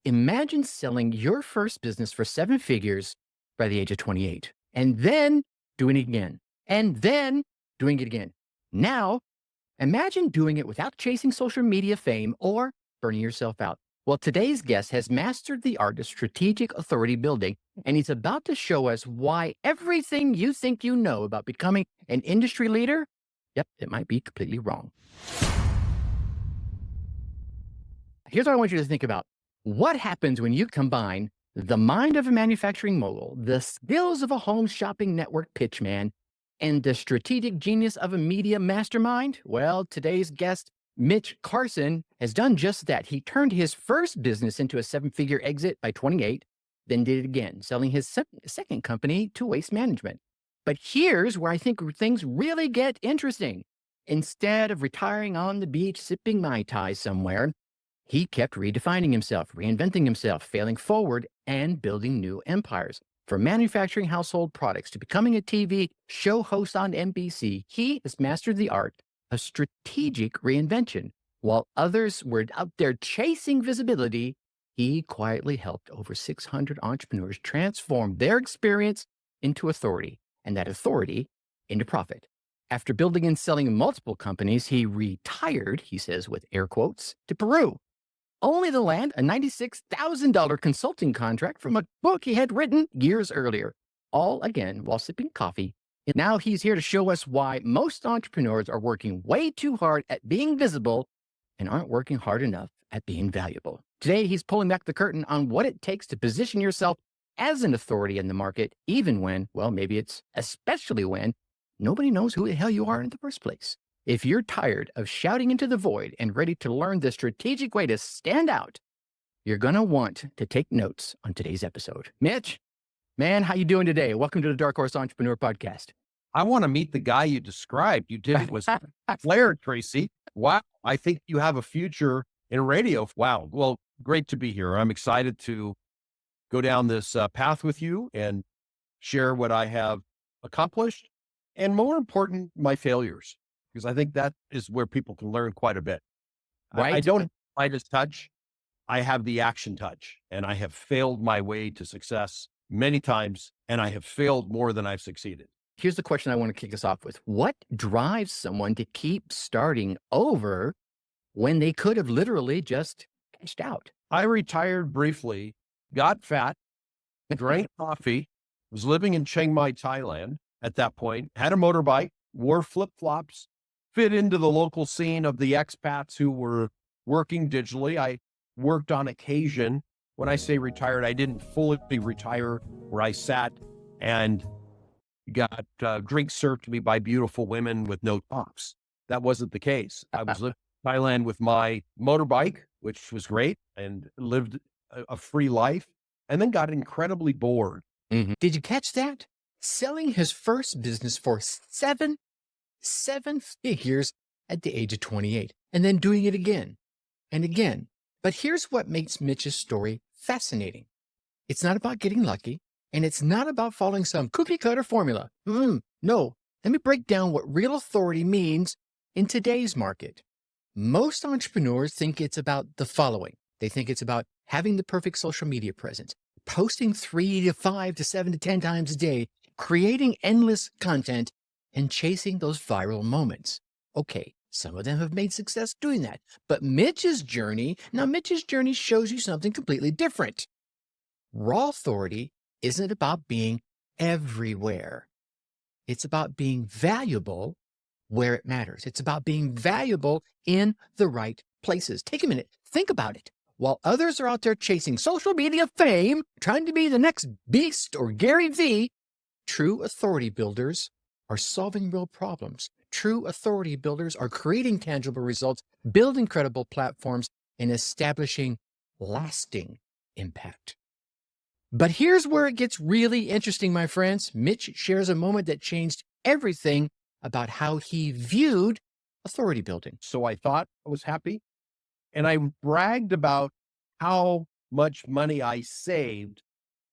Imagine selling your first business for seven figures by the age of 28 and then doing it again and then doing it again. Now, imagine doing it without chasing social media fame or burning yourself out. Well, today's guest has mastered the art of strategic authority building, and he's about to show us why everything you think you know about becoming an industry leader, yep, it might be completely wrong. Here's what I want you to think about. What happens when you combine the mind of a manufacturing mogul, the skills of a home shopping network pitchman, and the strategic genius of a media mastermind? Well, today's guest, Mitch Carson, has done just that. He turned his first business into a seven-figure exit by 28, then did it again, selling his second company to Waste Management. But here's where I think things really get interesting. Instead of retiring on the beach, sipping Mai Tai somewhere, he kept redefining himself, reinventing himself, failing forward, and building new empires. From manufacturing household products to becoming a TV show host on NBC, he has mastered the art of strategic reinvention. While others were out there chasing visibility, he quietly helped over 600 entrepreneurs transform their experience into authority, and that authority into profit. After building and selling multiple companies, he retired, he says with air quotes, to Peru, only to land a $96,000 consulting contract from a book he had written years earlier, all again while sipping coffee. And now he's here to show us why most entrepreneurs are working way too hard at being visible and aren't working hard enough at being valuable. Today, he's pulling back the curtain on what it takes to position yourself as an authority in the market, even when, well, maybe it's especially when nobody knows who the hell you are in the first place. If you're tired of shouting into the void and ready to learn the strategic way to stand out, you're going to want to take notes on today's episode. Mitch, man, how you doing today? Welcome to the Dark Horse Entrepreneur Podcast. I want to meet the guy you described. You did it was flair, Tracy. Wow. I think you have a future in radio. Wow. Well, great to be here. I'm excited to go down this path with you and share what I have accomplished and, more important, my failures, because I think that is where people can learn quite a bit. Right. I don't have the Midas touch. I have the action touch, and I have failed my way to success many times, and I have failed more than I've succeeded. Here's the question I want to kick us off with. What drives someone to keep starting over when they could have literally just cashed out? I retired briefly, got fat, drank coffee, was living in Chiang Mai, Thailand at that point, had a motorbike, wore flip-flops, fit into the local scene of the expats who were working digitally. I worked on occasion. When I say retired, I didn't fully retire, where I sat and got drinks served to me by beautiful women with no tops. That wasn't the case. I was living in Thailand with my motorbike, which was great, and lived a free life, and then got incredibly bored. Mm-hmm. Did you catch that? Selling his first business for seven figures at the age of 28, and then doing it again and again. But here's what makes Mitch's story fascinating. It's not about getting lucky, and it's not about following some cookie cutter formula. No, let me break down what real authority means in today's market. Most entrepreneurs think it's about the following. They think it's about having the perfect social media presence, posting 3 to 5 to 7 to 10 times a day, creating endless content, and chasing those viral moments. Okay, some of them have made success doing that. But Mitch's journey shows you something completely different. Raw authority isn't about being everywhere. It's about being valuable where it matters. It's about being valuable in the right places. Take a minute. Think about it. While others are out there chasing social media fame, trying to be the next Beast or Gary Vee, true authority builders are solving real problems. True authority builders are creating tangible results, building credible platforms, and establishing lasting impact. But here's where it gets really interesting, my friends. Mitch shares a moment that changed everything about how he viewed authority building. So I thought I was happy, and I bragged about how much money I saved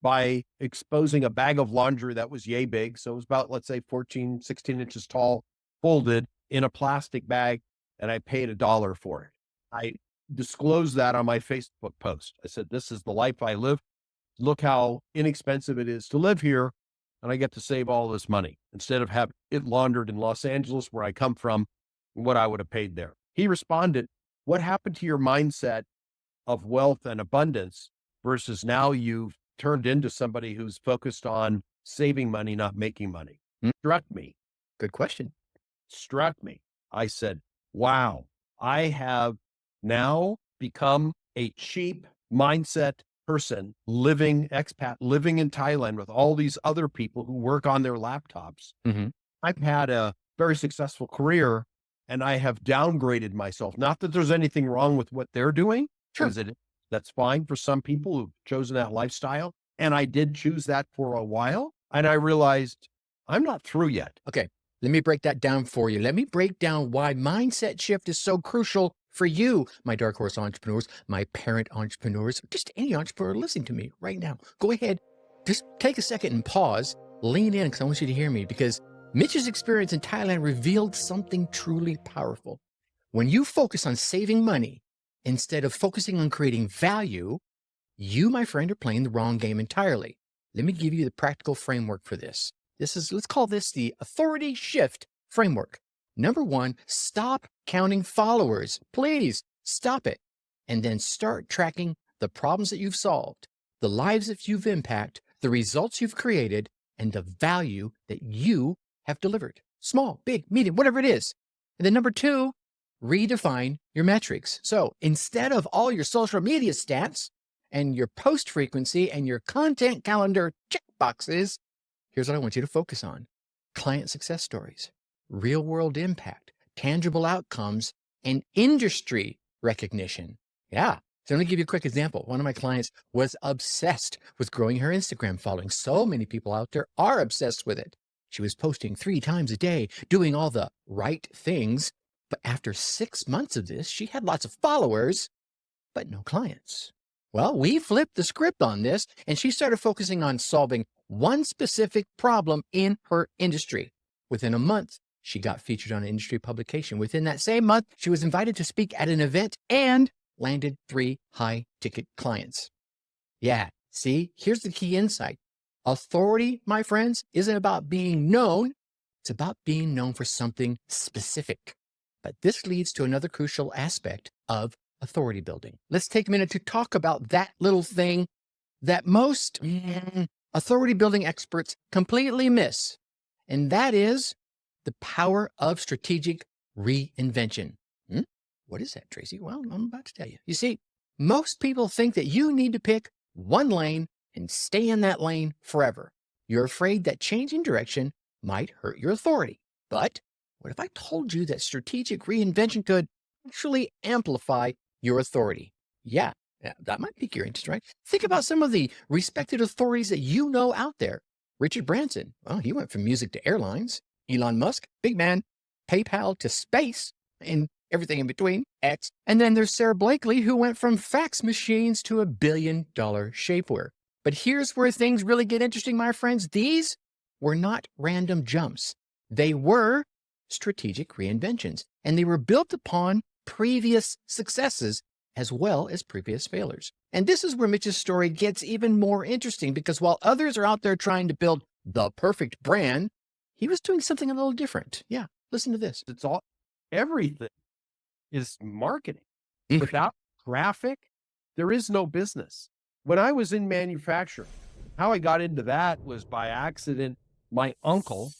by exposing a bag of laundry that was yay big. So it was about, let's say, 14, 16 inches tall, folded in a plastic bag, and I paid $1 for it. I disclosed that on my Facebook post. I said, this is the life I live. Look how inexpensive it is to live here. And I get to save all this money instead of have it laundered in Los Angeles, where I come from, what I would have paid there. He responded, what happened to your mindset of wealth and abundance versus now you've turned into somebody who's focused on saving money, not making money? Struck me. Good question. Struck me. I said, wow, I have now become a cheap mindset person, expat, living in Thailand with all these other people who work on their laptops. Mm-hmm. I've had a very successful career and I have downgraded myself. Not that there's anything wrong with what they're doing, Sure. because that's fine for some people who've chosen that lifestyle. And I did choose that for a while. And I realized I'm not through yet. Okay. Let me break that down for you. Let me break down why mindset shift is so crucial for you, my dark horse entrepreneurs, my parent entrepreneurs, just any entrepreneur listening to me right now. Go ahead, just take a second and pause, lean in, because I want you to hear me, because Mitch's experience in Thailand revealed something truly powerful. When you focus on saving money instead of focusing on creating value, you, my friend, are playing the wrong game entirely. Let me give you the practical framework for this. Let's call this the authority shift framework. Number one, stop counting followers. Please stop it. And then start tracking the problems that you've solved, the lives that you've impacted, the results you've created, and the value that you have delivered. Small, big, medium, whatever it is. And then number two, redefine your metrics. So instead of all your social media stats and your post frequency and your content calendar checkboxes, here's what I want you to focus on: client success stories, real world impact, tangible outcomes, and industry recognition. Yeah. So let me give you a quick example. One of my clients was obsessed with growing her Instagram following. So many people out there are obsessed with it. She was posting 3 times a day, doing all the right things. But after 6 months of this, she had lots of followers, but no clients. Well, we flipped the script on this, and she started focusing on solving one specific problem in her industry. Within a month, she got featured on an industry publication. Within that same month, she was invited to speak at an event and landed 3 high-ticket clients. Yeah, see, here's the key insight. Authority, my friends, isn't about being known. It's about being known for something specific. But this leads to another crucial aspect of authority building. Let's take a minute to talk about that little thing that most authority building experts completely miss. And that is the power of strategic reinvention. What is that, Tracy? Well, I'm about to tell you. You see, most people think that you need to pick one lane and stay in that lane forever. You're afraid that changing direction might hurt your authority. But what if I told you that strategic reinvention could actually amplify your authority? Yeah, that might pique your interest, right? Think about some of the respected authorities that you know out there. Richard Branson, well, he went from music to airlines. Elon Musk, big man. PayPal to space, and everything in between, X. And then there's Sarah Blakely, who went from fax machines to $1 billion shapewear. But here's where things really get interesting, my friends. These were not random jumps. They were strategic reinventions, and they were built upon previous successes as well as previous failures. And this is where Mitch's story gets even more interesting, because while others are out there trying to build the perfect brand, he was doing something a little different. Yeah, listen to this. Everything is marketing. Without traffic, there is no business. When I was in manufacturing, how I got into that was by accident. My uncle,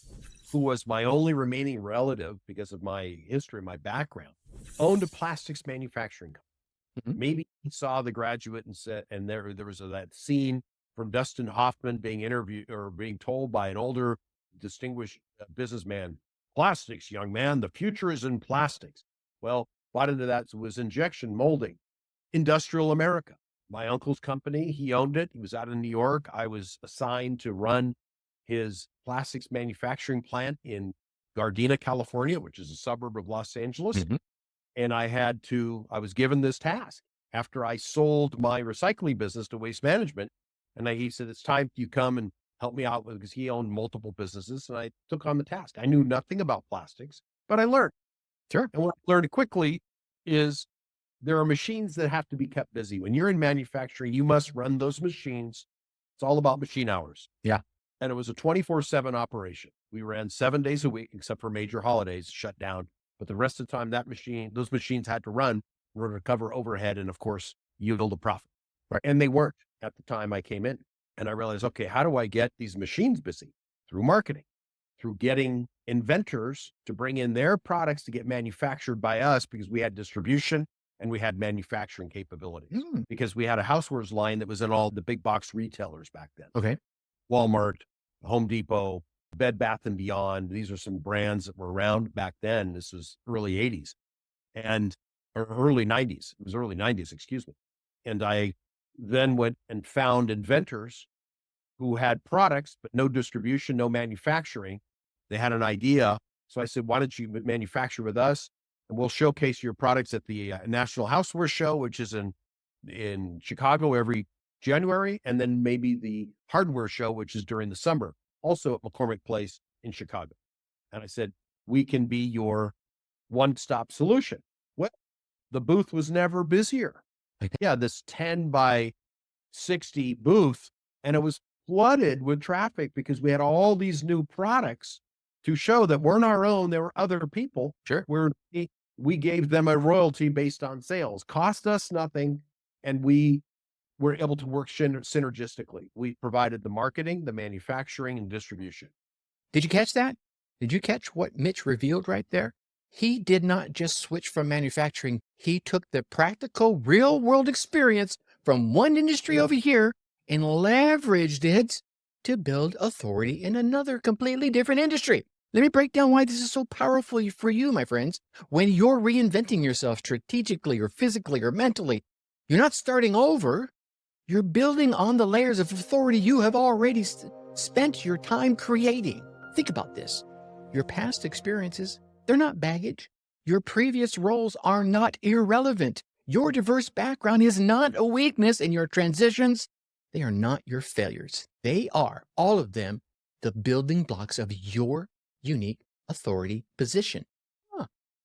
who was my only remaining relative because of my history, my background, owned a plastics manufacturing company. Maybe he saw The Graduate and said, and there was that scene from Dustin Hoffman being interviewed or being told by an older, distinguished businessman, "Plastics, young man, the future is in plastics." Well, bought into that was injection molding, industrial America. My uncle's company, he owned it. He was out in New York. I was assigned to run his plastics manufacturing plant in Gardena, California, which is a suburb of Los Angeles. And I was given this task after I sold my recycling business to Waste Management. And he said, "It's time you come and help me out," because he owned multiple businesses. And I took on the task. I knew nothing about plastics, but I learned. Sure. And what I learned quickly is there are machines that have to be kept busy. When you're in manufacturing, you must run those machines. It's all about machine hours. Yeah. And it was a 24/7 operation. We ran 7 days a week, except for major holidays shut down. But the rest of the time, those machines had to run in order to cover overhead and, of course, yield a profit. Right. And they weren't at the time I came in. And I realized, okay, how do I get these machines busy? Through marketing, through getting inventors to bring in their products to get manufactured by us, because we had distribution and we had manufacturing capabilities, because we had a housewares line that was in all the big box retailers back then. Okay. Walmart, Home Depot, Bed Bath and Beyond. These are some brands that were around back then. This was early 80s or early 90s. It was early 90s, excuse me. And I then went and found inventors who had products, but no distribution, no manufacturing. They had an idea. So I said, why don't you manufacture with us? And we'll showcase your products at the National Housewares Show, which is in Chicago every January. And then maybe the Hardware Show, which is during the summer, also at McCormick Place in Chicago. And I said, we can be your one-stop solution. Well, the booth was never busier. Yeah, this 10 by 60 booth, and it was flooded with traffic because we had all these new products to show that weren't our own. There were other people. Sure. Where we gave them a royalty based on sales, cost us nothing. And we were able to work synergistically. We provided the marketing, the manufacturing, and distribution. Did you catch that? Did you catch what Mitch revealed right there? He did not just switch from manufacturing. He took the practical real world experience from one industry over here and leveraged it to build authority in another completely different industry. Let me break down why this is so powerful for you, my friends. When you're reinventing yourself strategically or physically or mentally, you're not starting over. You're building on the layers of authority you have already spent your time creating. Think about this. Your past experiences, they're not baggage. Your previous roles are not irrelevant. Your diverse background is not a weakness, and your transitions, they are not your failures. They are, all of them, the building blocks of your unique authority position.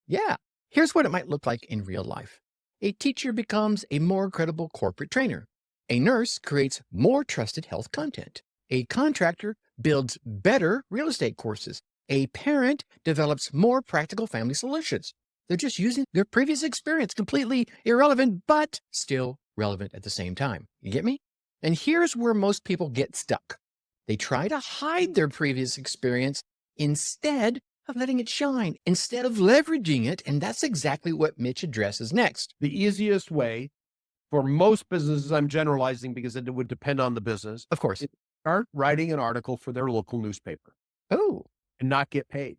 Yeah. Here's what it might look like in real life. A teacher becomes a more credible corporate trainer. A nurse creates more trusted health content. A contractor builds better real estate courses. A parent develops more practical family solutions. They're just using their previous experience, completely irrelevant, but still relevant at the same time. You get me? And here's where most people get stuck. They try to hide their previous experience instead of letting it shine, instead of leveraging it. And that's exactly what Mitch addresses next. The easiest way for most businesses, I'm generalizing because it would depend on the business. Of course. Start writing an article for their local newspaper. Oh. And not get paid.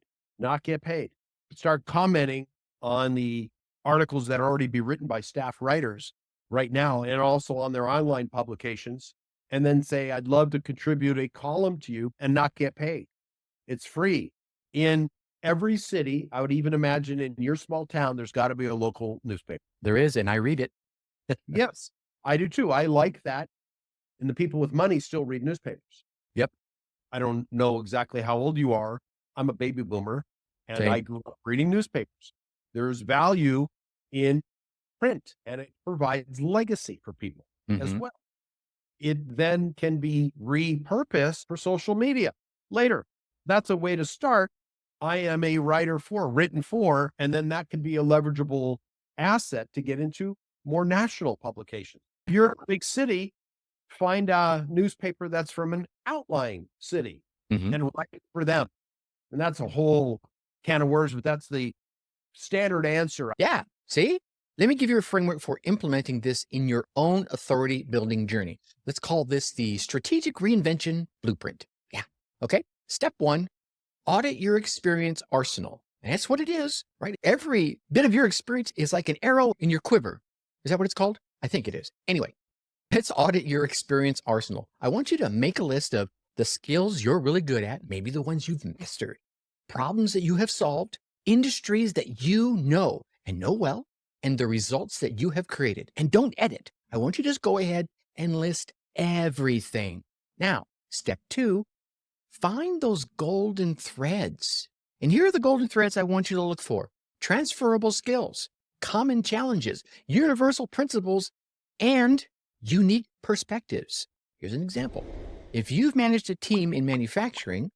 Start commenting on the articles that already be written by staff writers right now, and also on their online publications. And then say, I'd love to contribute a column to you and not get paid. It's free. In every city, I would even imagine in your small town, there's got to be a local newspaper. There is, and I read it. Yes, I do too. I like that. And the people with money still read newspapers. Yep. I don't know exactly how old you are. I'm a baby boomer, and Same. I grew up reading newspapers. There's value in print, and it provides legacy for people as well. It then can be repurposed for social media later. That's a way to start. I am a writer written for, and then that can be a leverageable asset to get into more national publications. If you're a big city, find a newspaper that's from an outlying city and write it for them. And that's a whole can of worms, but that's the standard answer. Yeah. See? Let me give you a framework for implementing this in your own authority building journey. Let's call this the strategic reinvention blueprint. Yeah. Okay. Step 1, audit your experience arsenal. And that's what it is, right? Every bit of your experience is like an arrow in your quiver. Is that what it's called? I think it is. Anyway, let's audit your experience arsenal. I want you to make a list of the skills you're really good at, maybe the ones you've mastered, problems that you have solved, industries that you know and know well, and the results that you have created. And don't edit. I want you to just go ahead and list everything. Now, step 2, find those golden threads. And here are the golden threads I want you to look for. Transferable skills, common challenges, universal principles, and unique perspectives. Here's an example. If you've managed a team in manufacturing,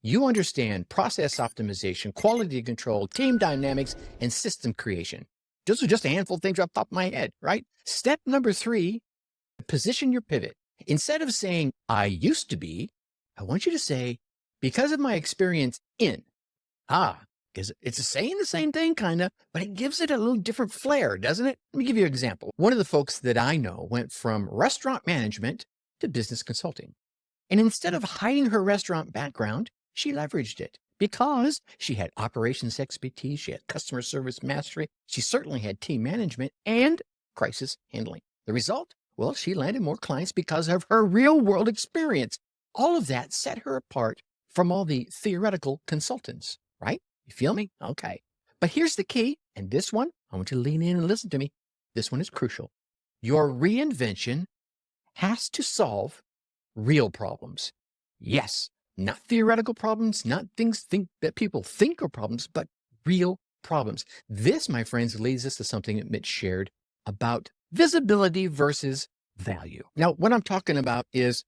you understand process optimization, quality control, team dynamics, and system creation. Those are just a handful of things off the top of my head, right? Step number 3, position your pivot. Instead of saying, I used to be, I want you to say, because of my experience in, because it's saying the same thing, kind of, but it gives it a little different flair, doesn't it? Let me give you an example. One of the folks that I know went from restaurant management to business consulting. And instead of hiding her restaurant background, she leveraged it because she had operations expertise, she had customer service mastery, she certainly had team management and crisis handling. The result? Well, she landed more clients because of her real world experience. All of that set her apart from all the theoretical consultants, right? You feel me? Okay. But here's the key, and this one, I want you to lean in and listen to me. This one is crucial. Your reinvention has to solve real problems. Yes, not theoretical problems, not things that people think are problems, but real problems. This, my friends, leads us to something that Mitch shared about visibility versus value. Now, what I'm talking about is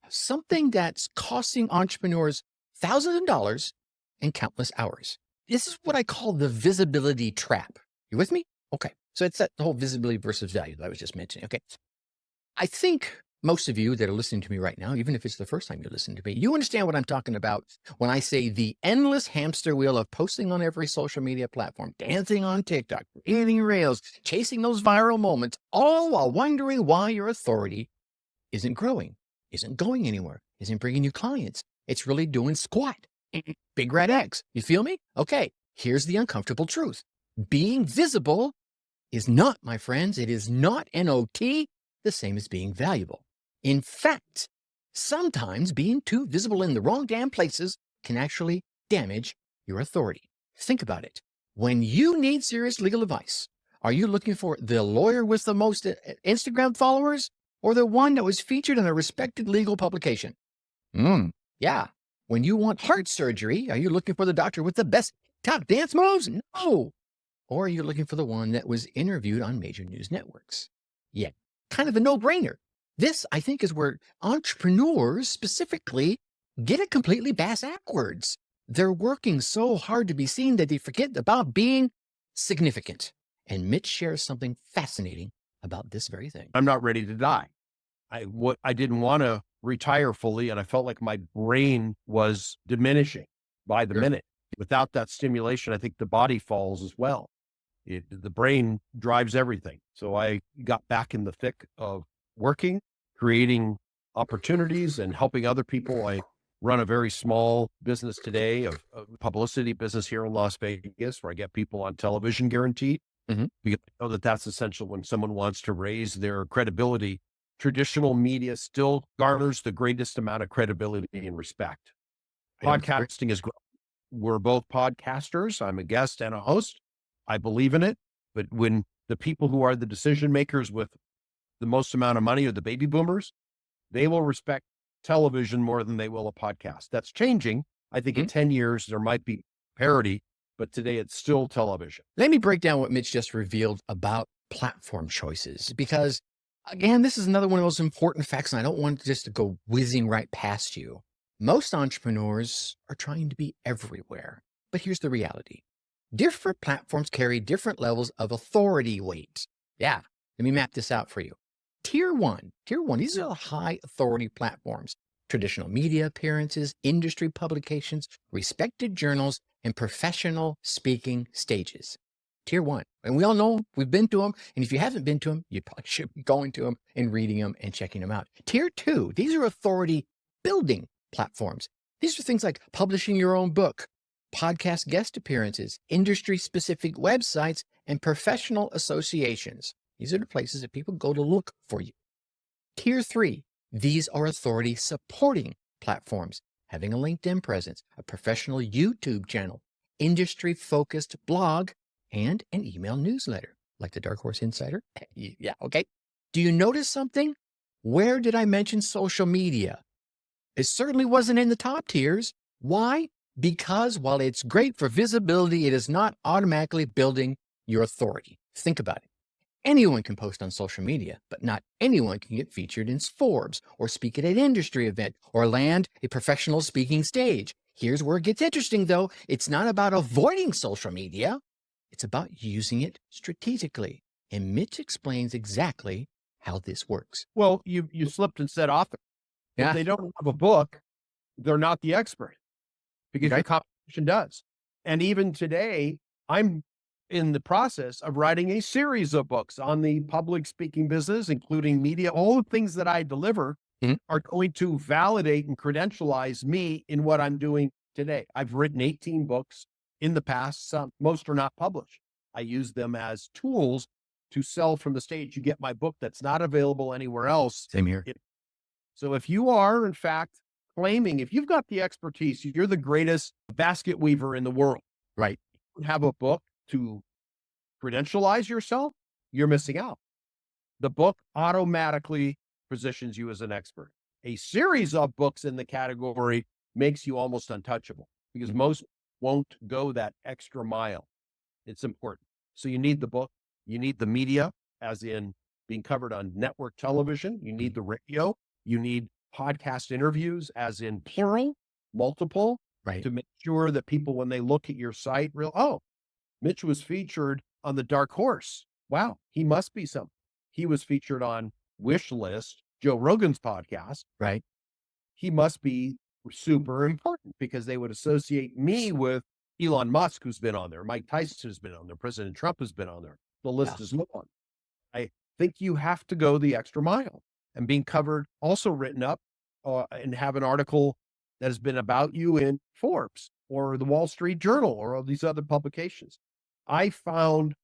something that's costing entrepreneurs thousands of dollars and countless hours. This is what I call the visibility trap. You with me? Okay. So it's that whole visibility versus value that I was just mentioning. Okay. I think most of you that are listening to me right now, even if it's the first time you're listening to me, you understand what I'm talking about when I say the endless hamster wheel of posting on every social media platform, dancing on TikTok, eating rails, chasing those viral moments, all while wondering why your authority isn't growing, isn't going anywhere, isn't bringing you clients. It's really doing squat. Big red X. You feel me? Okay. Here's the uncomfortable truth. Being visible is not, my friends, it is not NOT the same as being valuable. In fact, sometimes being too visible in the wrong damn places can actually damage your authority. Think about it. When you need serious legal advice, are you looking for the lawyer with the most Instagram followers or the one that was featured in a respected legal publication? Yeah. When you want heart surgery, are you looking for the doctor with the best top dance moves? No. Or are you looking for the one that was interviewed on major news networks? Yeah, kind of a no-brainer. This, I think, is where entrepreneurs specifically get it completely backwards. They're working so hard to be seen that they forget about being significant. And Mitch shares something fascinating about this very thing. I'm not ready to die. I didn't want to retire fully, and I felt like my brain was diminishing by the minute. Without that stimulation, I think the body falls as well. The brain drives everything. So I got back in the thick of working, creating opportunities and helping other people. I run a very small business today of publicity business here in Las Vegas, where I get people on television guaranteed. Because I know that that's essential when someone wants to raise their credibility. Traditional media still garners the greatest amount of credibility and respect. Podcasting is growing. We're both podcasters. I'm a guest and a host. I believe in it. But when the people who are the decision makers with the most amount of money are the baby boomers, they will respect television more than they will a podcast. That's changing. I think in 10 years, there might be parity, but today it's still television. Let me break down what Mitch just revealed about platform choices, because again, this is another one of those important facts, and I don't want just to go whizzing right past you. Most entrepreneurs are trying to be everywhere, but here's the reality. Different platforms carry different levels of authority weight. Yeah, let me map this out for you. Tier one, these are the high authority platforms: traditional media appearances, industry publications, respected journals, and professional speaking stages. Tier one. And we all know we've been to them. And if you haven't been to them, you probably should be going to them and reading them and checking them out. Tier two, these are authority building platforms. These are things like publishing your own book, podcast guest appearances, industry specific websites, and professional associations. These are the places that people go to look for you. Tier three, these are authority supporting platforms, having a LinkedIn presence, a professional YouTube channel, industry focused blog, and an email newsletter like the Dark Horse Insider. Yeah, okay. Do you notice something? Where did I mention social media? It certainly wasn't in the top tiers. Why? Because while it's great for visibility, it is not automatically building your authority. Think about it. Anyone can post on social media, but not anyone can get featured in Forbes or speak at an industry event or land a professional speaking stage. Here's where it gets interesting, though. It's not about avoiding social media. It's about using it strategically. And Mitch explains exactly how this works. Well, you slipped and said author. If Yeah. they don't have a book, they're not the expert because Okay. the competition does. And even today, I'm in the process of writing a series of books on the public speaking business, including media. All the things that I deliver Mhm. are going to validate and credentialize me in what I'm doing today. I've written 18 books in the past. Most are not published. I use them as tools to sell from the stage. You get my book that's not available anywhere else. Same here. So if you are, in fact, claiming, if you've got the expertise, you're the greatest basket weaver in the world, Right. you have a book to credentialize yourself, you're missing out. The book automatically positions you as an expert. A series of books in the category makes you almost untouchable because most won't go that extra mile. It's important. So you need the book, you need the media, as in being covered on network television, you need the radio, you need podcast interviews, as in plural, multiple, Right. to make sure that people, when they look at your site, oh, Mitch was featured on the Dark Horse. Wow, he must be something. He was featured on Wish List, Joe Rogan's podcast. Right. He must be super important because they would associate me with Elon Musk, who's been on there. Mike Tyson has been on there. President Trump has been on there. The list Yeah. is long. I think you have to go the extra mile, and being covered, also written up and have an article that has been about you in Forbes or the Wall Street Journal or all these other publications. I found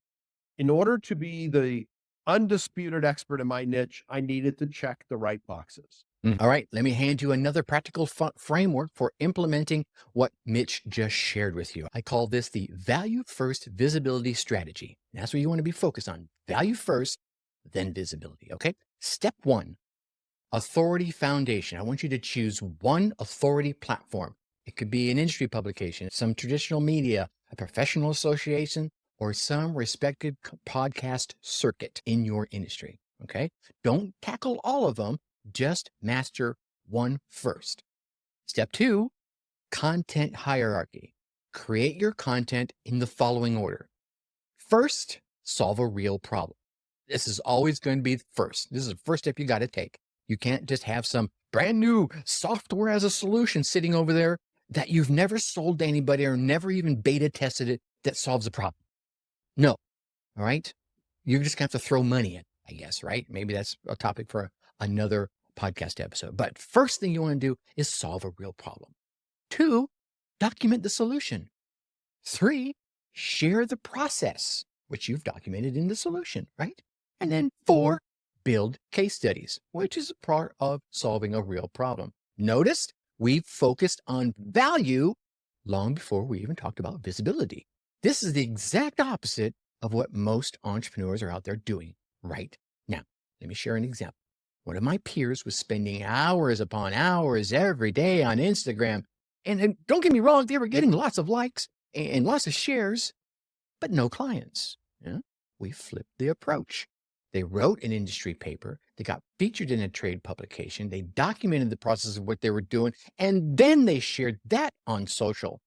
in order to be the undisputed expert in my niche, I needed to check the right boxes. All right, let me hand you another practical framework for implementing what Mitch just shared with you. I call this the value first visibility strategy. That's what you want to be focused on. Value first, then visibility. Okay. Step one, authority foundation. I want you to choose one authority platform. It could be an industry publication, some traditional media, a professional association, or some respected podcast circuit in your industry. Okay. Don't tackle all of them. Just master one first. Step two, content hierarchy. Create your content in the following order. First, solve a real problem. This is always going to be first. This is the first step you got to take. You can't just have some brand new software as a solution sitting over there that you've never sold to anybody or never even beta tested it that solves a problem. No. All right. You're just going to have to throw money in, I guess, right? Maybe that's a topic for another podcast episode. But first thing you want to do is solve a real problem. Two, document the solution. Three, share the process, which you've documented in the solution, right? And then four, build case studies, which is a part of solving a real problem. Notice we've focused on value long before we even talked about visibility. This is the exact opposite of what most entrepreneurs are out there doing right now. Let me share an example. One of my peers was spending hours upon hours every day on Instagram. And don't get me wrong, they were getting lots of likes and lots of shares, but no clients. Yeah? We flipped the approach. They wrote an industry paper. They got featured in a trade publication. They documented the process of what they were doing, and then they shared that on social.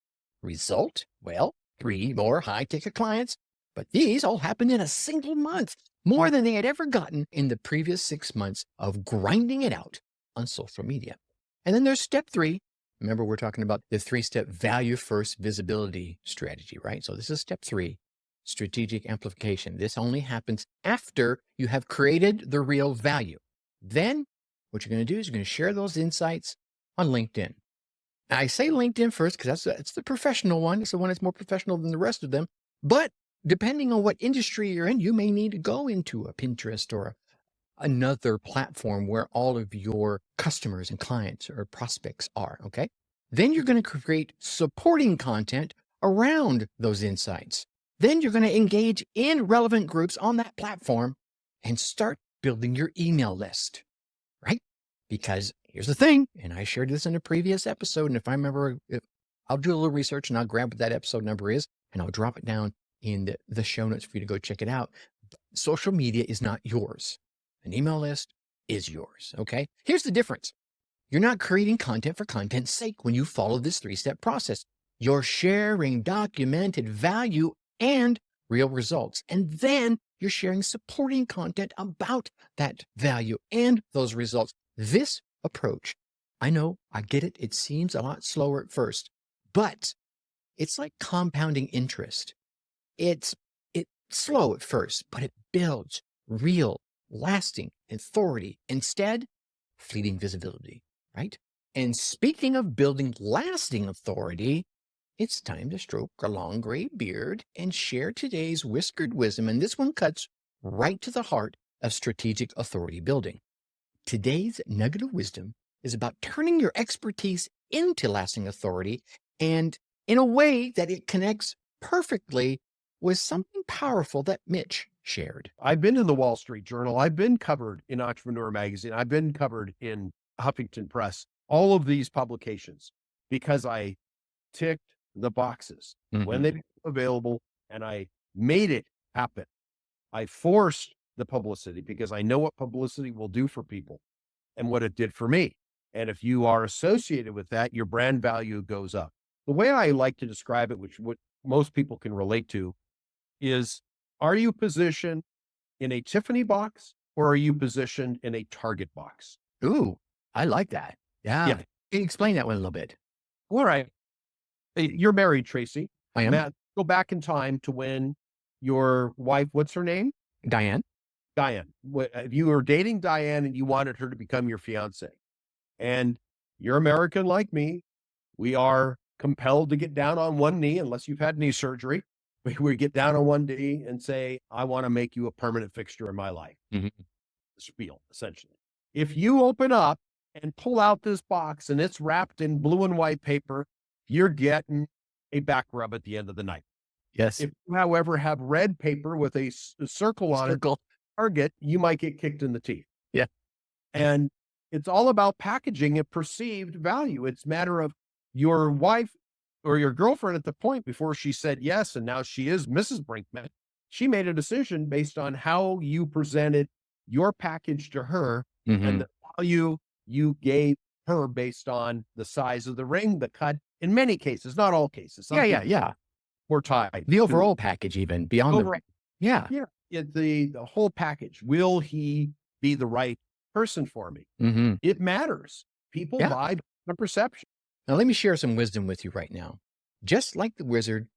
Result? Well, 3 more high-ticket clients, but these all happened in a single month, more than they had ever gotten in the previous 6 months of grinding it out on social media. And then there's step 3. Remember, we're talking about the 3-step value first visibility strategy, right? So this is step 3, strategic amplification. This only happens after you have created the real value. Then what you're going to do is you're going to share those insights on LinkedIn. I say LinkedIn first because it's the professional one. It's the one that's more professional than the rest of them. But depending on what industry you're in, you may need to go into a Pinterest or another platform where all of your customers and clients or prospects are. Okay. Then you're going to create supporting content around those insights. Then you're going to engage in relevant groups on that platform and start building your email list, right? Because here's the thing, and I shared this in a previous episode, and if I remember, I'll do a little research and I'll grab what that episode number is and I'll drop it down in the show notes for you to go check it out. Social media is not yours. An email list is yours. Okay. Here's the difference. You're not creating content for content's sake when you follow this 3-step process. You're sharing documented value and real results. And then you're sharing supporting content about that value and those results. This approach, I know, I get it. It seems a lot slower at first, but it's like compounding interest. It's slow at first, but it builds real, lasting authority. Instead, fleeting visibility, right? And speaking of building lasting authority, it's time to stroke a long gray beard and share today's whiskered wisdom. And this one cuts right to the heart of strategic authority building. Today's nugget of wisdom is about turning your expertise into lasting authority, and in a way that it connects perfectly with something powerful that Mitch shared. I've been in the Wall Street Journal. I've been covered in Entrepreneur Magazine. I've been covered in Huffington Press, all of these publications, because I ticked the boxes when they became available, and I made it happen. I forced the publicity because I know what publicity will do for people and what it did for me. And if you are associated with that, your brand value goes up. The way I like to describe it, which what most people can relate to, is, are you positioned in a Tiffany box or are you positioned in a Target box? Ooh, I like that. Yeah. Yeah. Can you explain that one a little bit? All right. You're married, Tracy. I am. Matt, go back in time to when your wife, what's her name? Diane. Diane. If you were dating Diane and you wanted her to become your fiance, and you're American like me, we are compelled to get down on one knee, unless you've had knee surgery. We get down on one knee and say, I want to make you a permanent fixture in my life. The spiel, essentially. If you open up and pull out this box and it's wrapped in blue and white paper, you're getting a back rub at the end of the night. Yes. If you, however, have red paper with a circle on it, Target, you might get kicked in the teeth. Yeah. And it's all about packaging and perceived value. It's a matter of your wife or your girlfriend at the point before she said yes, and now she is Mrs. Brinkmann. She made a decision based on how you presented your package to her and the value you gave her based on the size of the ring, the cut, in many cases, not all cases. Yeah. More tied. The overall package, even beyond the ring. Yeah. The whole package. Will he be the right person for me? It matters. People buy the perception. Now, let me share some wisdom with you right now. Just like the wizard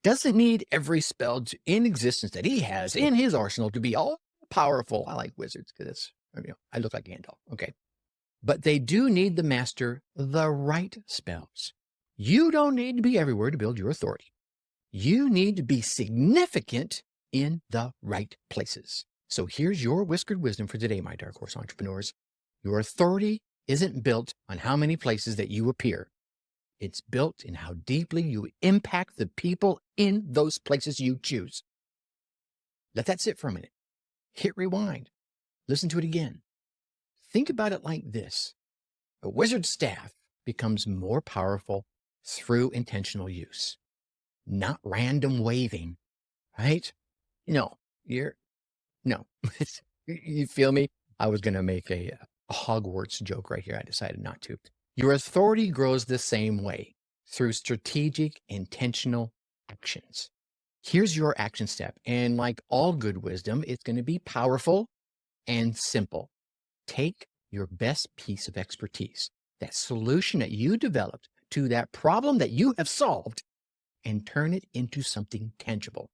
doesn't need every spell in existence that he has in his arsenal to be all powerful. I like wizards because I look like Gandalf. Okay. But they do need to master the right spells. You don't need to be everywhere to build your authority. You need to be significant in the right places. So here's your whiskered wisdom for today, my dark horse entrepreneurs. Your authority isn't built on how many places that you appear. It's built in how deeply you impact the people in those places you choose. Let that sit for a minute. Hit rewind. Listen to it again. Think about it like this. A wizard's staff becomes more powerful through intentional use, not random waving, right? No, you feel me? I was going to make a Hogwarts joke right here. I decided not to. Your authority grows the same way, through strategic, intentional actions. Here's your action step. And like all good wisdom, it's going to be powerful and simple. Take your best piece of expertise, that solution that you developed to that problem that you have solved, and turn it into something tangible.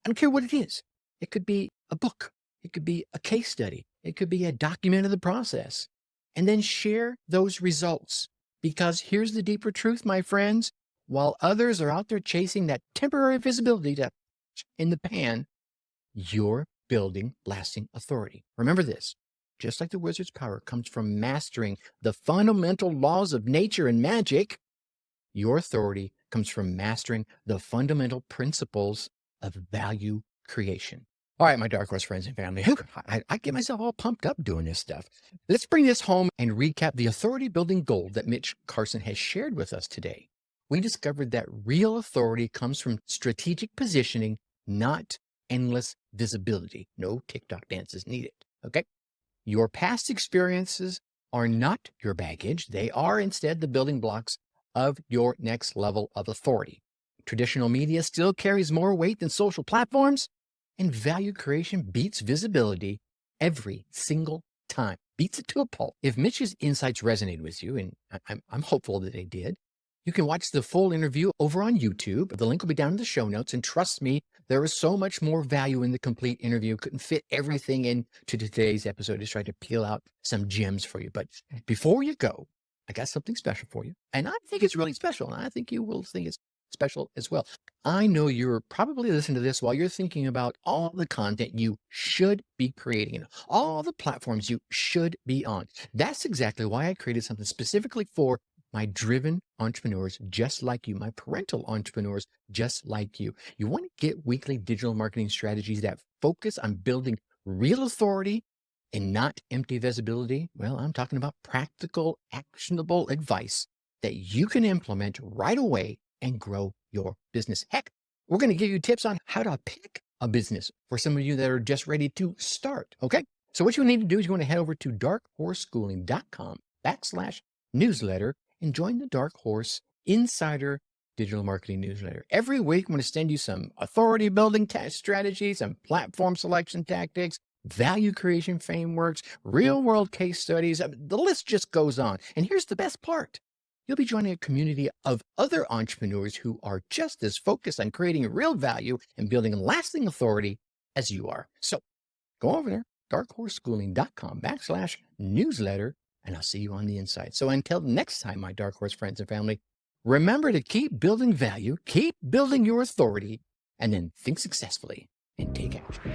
I don't care what it is. It could be a book. It could be a case study. It could be a document of the process. And then share those results. Because here's the deeper truth, my friends. While others are out there chasing that temporary visibility to in the pan, you're building lasting authority. Remember this, just like the wizard's power comes from mastering the fundamental laws of nature and magic, your authority comes from mastering the fundamental principles of value creation. All right, my dark horse friends and family, I get myself all pumped up doing this stuff. Let's bring this home and recap the authority building gold that Mitch Carson has shared with us today. We discovered that real authority comes from strategic positioning not endless visibility. No TikTok dances needed. Okay. Your past experiences are not your baggage. They are instead the building blocks of your next level of authority. Traditional media still carries more weight than social platforms, and value creation beats visibility every single time. Beats it to a pulp. If Mitch's insights resonated with you, and I'm hopeful that they did, you can watch the full interview over on YouTube. The link will be down in the show notes. And trust me, there is so much more value in the complete interview. Couldn't fit everything into today's episode. Just tried to peel out some gems for you. But before you go, I got something special for you. And I think it's really special. And I think you will think it's special as well. I know you're probably listening to this while you're thinking about all the content you should be creating and all the platforms you should be on. That's exactly why I created something specifically for my driven entrepreneurs just like you, my parental entrepreneurs just like you. You want to get weekly digital marketing strategies that focus on building real authority and not empty visibility? Well, I'm talking about practical, actionable advice that you can implement right away and grow your business. Heck, we're going to give you tips on how to pick a business for some of you that are just ready to start. Okay. So what you need to do is you want to head over to darkhorseschooling.com/newsletter and join the Dark Horse Insider Digital Marketing Newsletter. Every week, I'm going to send you some authority building strategies, some platform selection tactics, value creation frameworks, real world case studies. The list just goes on. And here's the best part. You'll be joining a community of other entrepreneurs who are just as focused on creating real value and building lasting authority as you are. So go over there, darkhorseschooling.com/newsletter, and I'll see you on the inside. So until next time, my Dark Horse friends and family, remember to keep building value, keep building your authority, and then think successfully and take action.